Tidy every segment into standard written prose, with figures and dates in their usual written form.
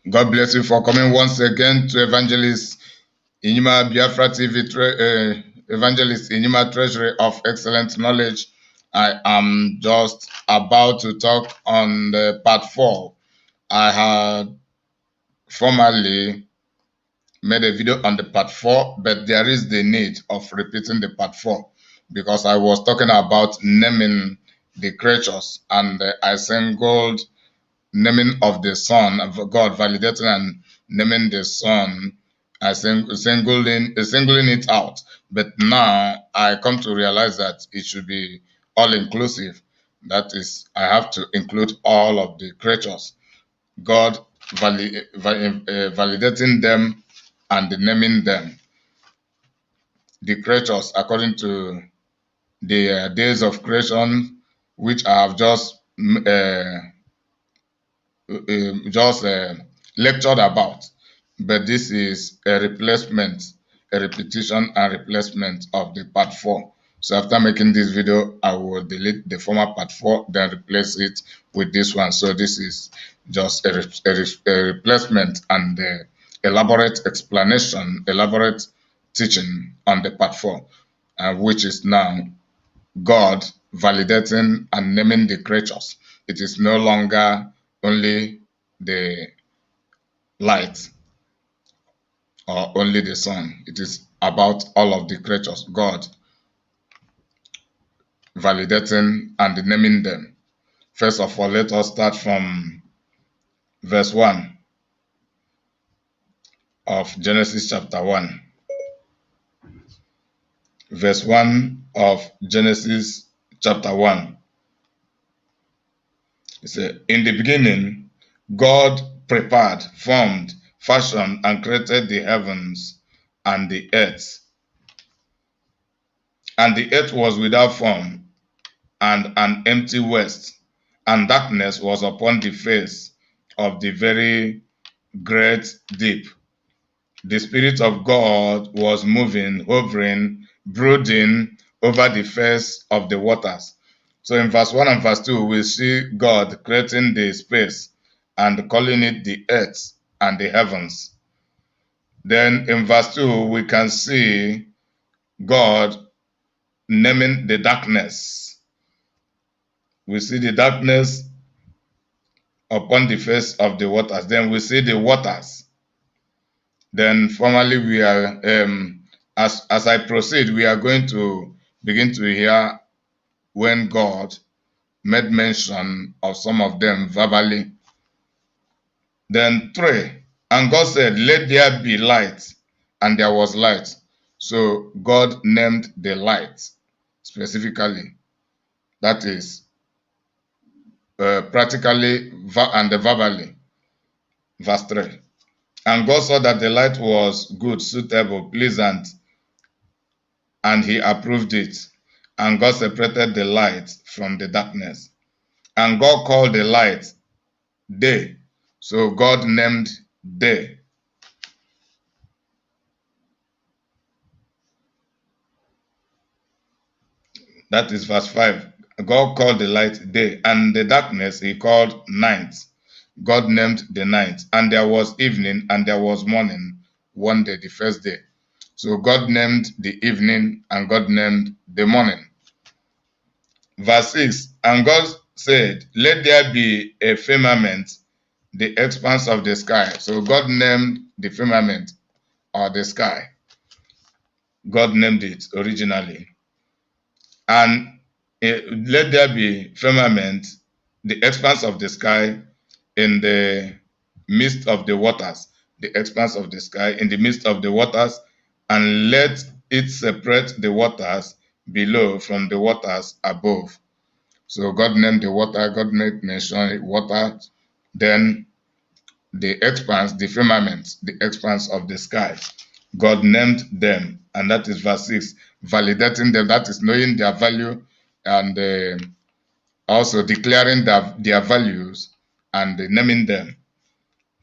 God bless you for coming once again to Evangelist Inyima Biafra TV, Evangelist Inyima Treasury of Excellent Knowledge. I am just about to talk on the part 4. I had formerly made a video on the part 4, but there is the need of repeating the part 4 because I was talking about naming the creatures, and I singled naming of the Son of God, validating and naming the Son, I singling it out. But now I come to realize that it should be all inclusive. That is, I have to include all of the creatures. God validating them and naming them. The creatures according to the days of creation, which I have just lectured about, but this is a replacement, a repetition and replacement of the part 4. So after making this video, I will delete the former part 4, then replace it with this one. So this is just a replacement and elaborate explanation, elaborate teaching on the part 4, which is now God validating and naming the creatures. It is no longer only the light or only the sun. It is about all of the creatures, God validating and naming them. First of all, let us start from verse 1 of Genesis chapter 1. Verse 1 of Genesis chapter 1. It says, in the beginning, God prepared, formed, fashioned, and created the heavens and the earth. And the earth was without form and an empty waste, and darkness was upon the face of the very great deep. The Spirit of God was moving, hovering, brooding over the face of the waters. So in verse 1 and verse 2, we see God creating the space and calling it the earth and the heavens. Then in verse 2, we can see God naming the darkness. We see the darkness upon the face of the waters. Then we see the waters. Then formally we are, as I proceed, we are going to begin to hear when God made mention of some of them verbally. Then 3, and God said, let there be light, and there was light. So God named the light specifically. That is practically and verbally. Verse 3. And God saw that the light was good, suitable, pleasant, and he approved it. And God separated the light from the darkness. And God called the light day. So God named day. That is verse 5. God called the light day, and the darkness he called night. God named the night. And there was evening, and there was morning, one day, the first day. So God named the evening, and God named the morning. Verse 6, and God said, let there be a firmament, the expanse of the sky. So God named the firmament, or the sky. God named it originally. And let there be firmament, the expanse of the sky in the midst of the waters. The expanse of the sky in the midst of the waters, and let it separate the waters below from the waters above. So God named the water, God made mention water, then the expanse, the firmament, the expanse of the sky. God named them, and that is verse 6, validating them, that is knowing their value, and also declaring their values and naming them.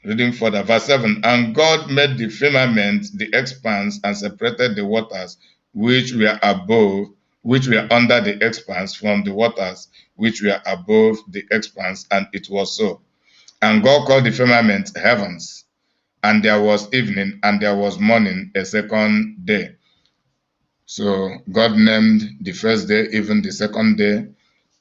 Reading further, verse 7, and God made the firmament, the expanse, and separated the waters which were above, which were under the expanse, from the waters which were above the expanse, and it was so. And God called the firmament heavens. And there was evening, and there was morning, a second day. So God named the first day, even the second day.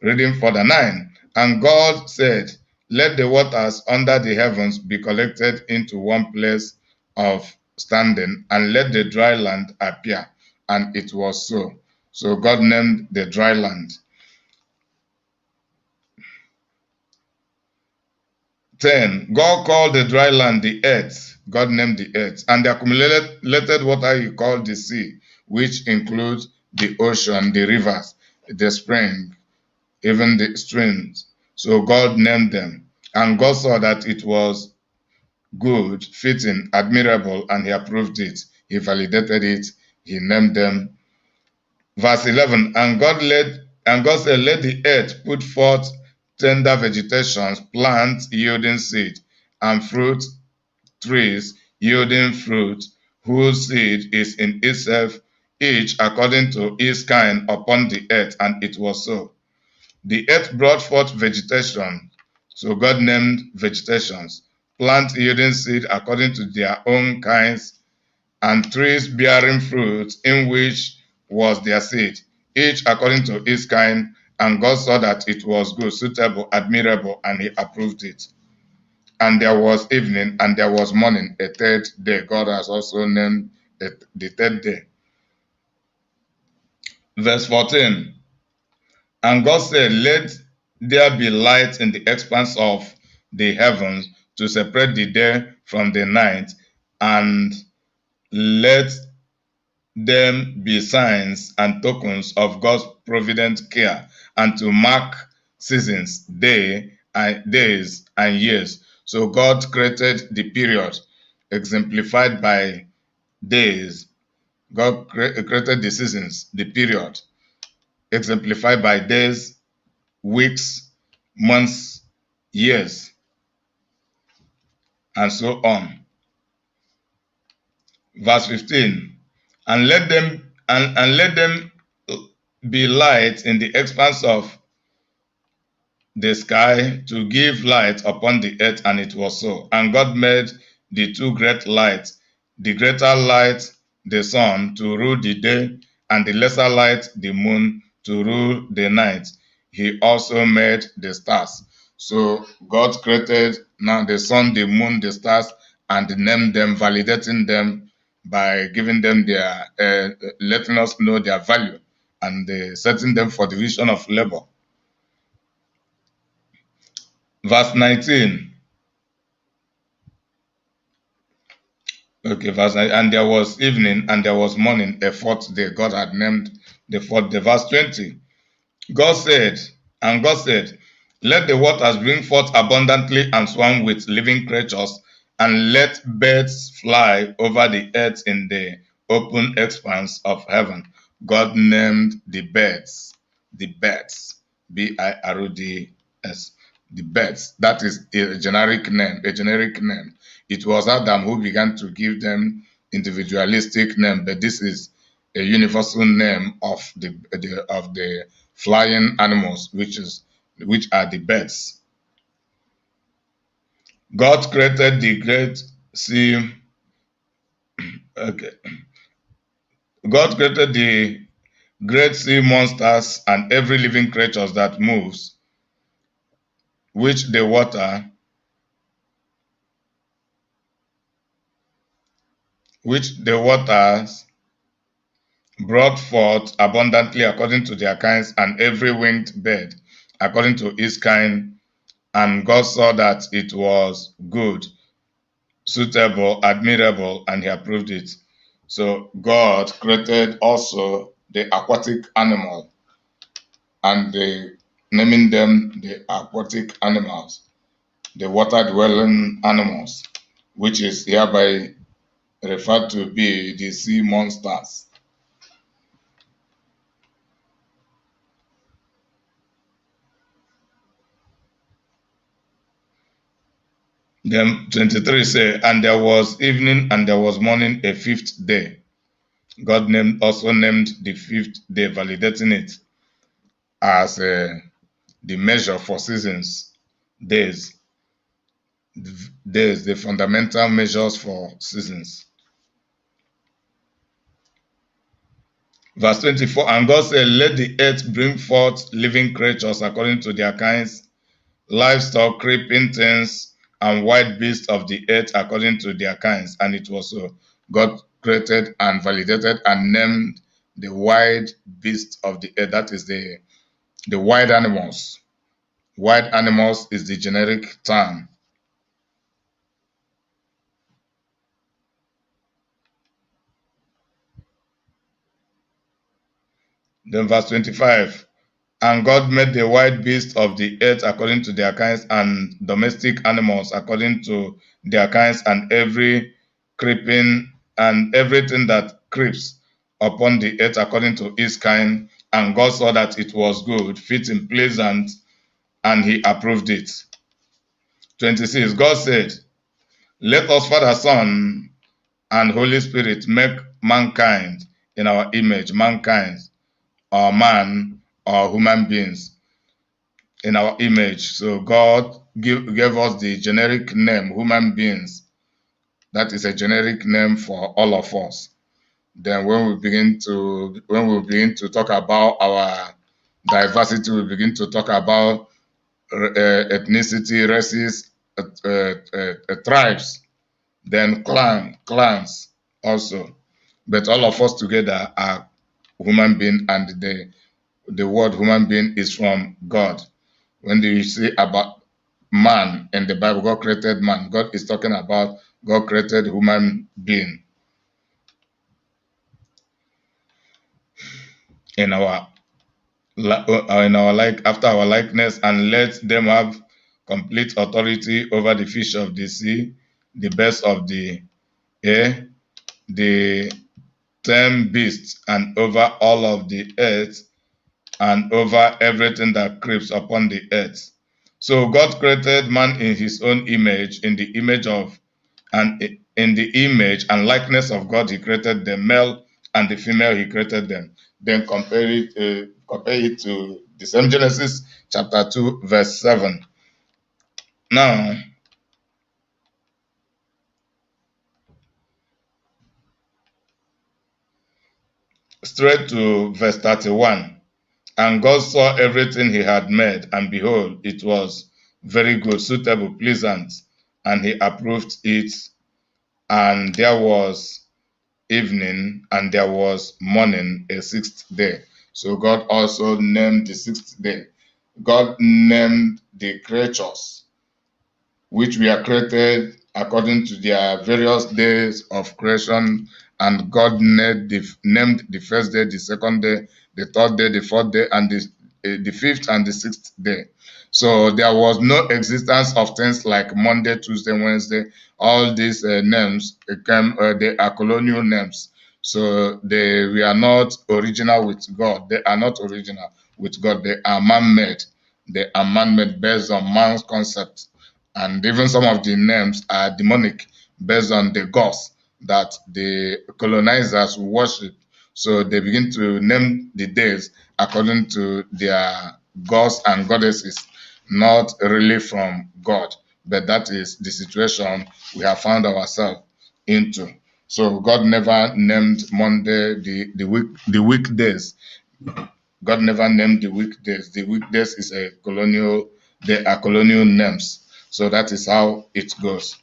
Reading further 9. And God said, let the waters under the heavens be collected into one place of standing, and let the dry land appear. And it was so. So God named the dry land. 10. God called the dry land the earth. God named the earth. And the accumulated water he called the sea, which includes the ocean, the rivers, the spring, even the streams. So God named them. And God saw that it was good, fitting, admirable, and he approved it. He validated it. He named them. Verse 11, and God said, let the earth put forth tender vegetations, plants yielding seed, and fruit trees yielding fruit, whose seed is in itself, each according to its kind upon the earth. And it was so. The earth brought forth vegetation. So God named vegetations, plants yielding seed according to their own kinds, and trees bearing fruit, in which was their seed, each according to its kind. And God saw that it was good, suitable, admirable, and he approved it. And there was evening, and there was morning, a third day. God has also named it the third day. Verse 14, and God said, let there be light in the expanse of the heavens to separate the day from the night, and let them be signs and tokens of God's provident care, and to mark seasons, days, and years. So God created the period exemplified by days. God created the seasons, the period exemplified by days, weeks, months, years, and so on. Verse 15, and let them be light in the expanse of the sky to give light upon the earth, and it was so. And God made the two great lights, the greater light, the sun, to rule the day, and the lesser light, the moon, to rule the night. He also made the stars. So God created now the sun, the moon, the stars, and named them, validating them by giving them their, letting us know their value, and setting them for division of labor. Verse 19. Okay, verse 9. And there was evening, and there was morning, a fourth day. God had named the fourth day. Verse 20. God said, let the waters bring forth abundantly and swarm with living creatures, and let birds fly over the earth in the open expanse of heaven. God named the birds, B-I-R-D-S, the birds. That is a generic name, It was Adam who began to give them individualistic name, but this is a universal name of the flying animals, which are the birds. God created the great sea. Okay. God created the great sea monsters and every living creature that moves, which the waters brought forth abundantly according to their kinds, and every winged bird according to its kind. And God saw that it was good, suitable, admirable, and he approved it. So God created also the aquatic animal, and naming them the aquatic animals, the water-dwelling animals, which is hereby referred to be the sea monsters. Then 23 say, and there was evening and there was morning, a fifth day. God also named the fifth day, validating it as the measure for seasons, days. days, the fundamental measures for seasons. Verse 24, and God said, let the earth bring forth living creatures according to their kinds, livestock, creeping things, and wild beasts of the earth according to their kinds. And it was so. God created and validated and named the wild beasts of the earth. That is the wild animals. Wild animals is the generic term. Then verse 25, and God made the wild beasts of the earth according to their kinds, and domestic animals according to their kinds, and every creeping and everything that creeps upon the earth according to its kind. And God saw that it was good, fitting, pleasant, and he approved it. 26, God said, let us, Father, Son, and Holy Spirit, make mankind in our image, mankind, or man, or human beings in our image. So God gave us the generic name, human beings. That is a generic name for all of us. Then when we begin to talk about our diversity, we begin to talk about ethnicity, races, tribes, then clans also. But all of us together are human being, and the word human being is from God. When you say about man in the Bible, God created man. God is talking about God created human being in our after our likeness, and let them have complete authority over the fish of the sea, the birds of the air, the 10 beasts, and over all of the earth, and over everything that creeps upon the earth. So God created man in his own image, in the image of, and in the image and likeness of God, he created the male and the female, he created them. Then compare it to the same Genesis chapter 2, verse 7. Now, straight to verse 31. And God saw everything he had made, and behold, it was very good, suitable, pleasant, and he approved it. And there was evening, and there was morning, a sixth day. So God also named the sixth day. God named the creatures which were created according to their various days of creation, and God named the first day, the second day, the third day, the fourth day, and the fifth and the sixth day. So there was no existence of things like Monday, Tuesday, Wednesday. All these names they are colonial names. So they were not original with God. They are not original with God. They are man-made. They are man-made based on man's concept. And even some of the names are demonic based on the gods that the colonizers worship. So they begin to name the days according to their gods and goddesses, not really from God. But that is the situation we have found ourselves into. So God never named Monday the weekdays. God never named the weekdays. The weekdays is they are colonial names. So that is how it goes.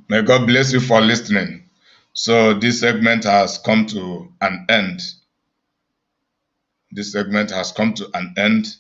May God bless you for listening. So this segment has come to an end. This segment has come to an end.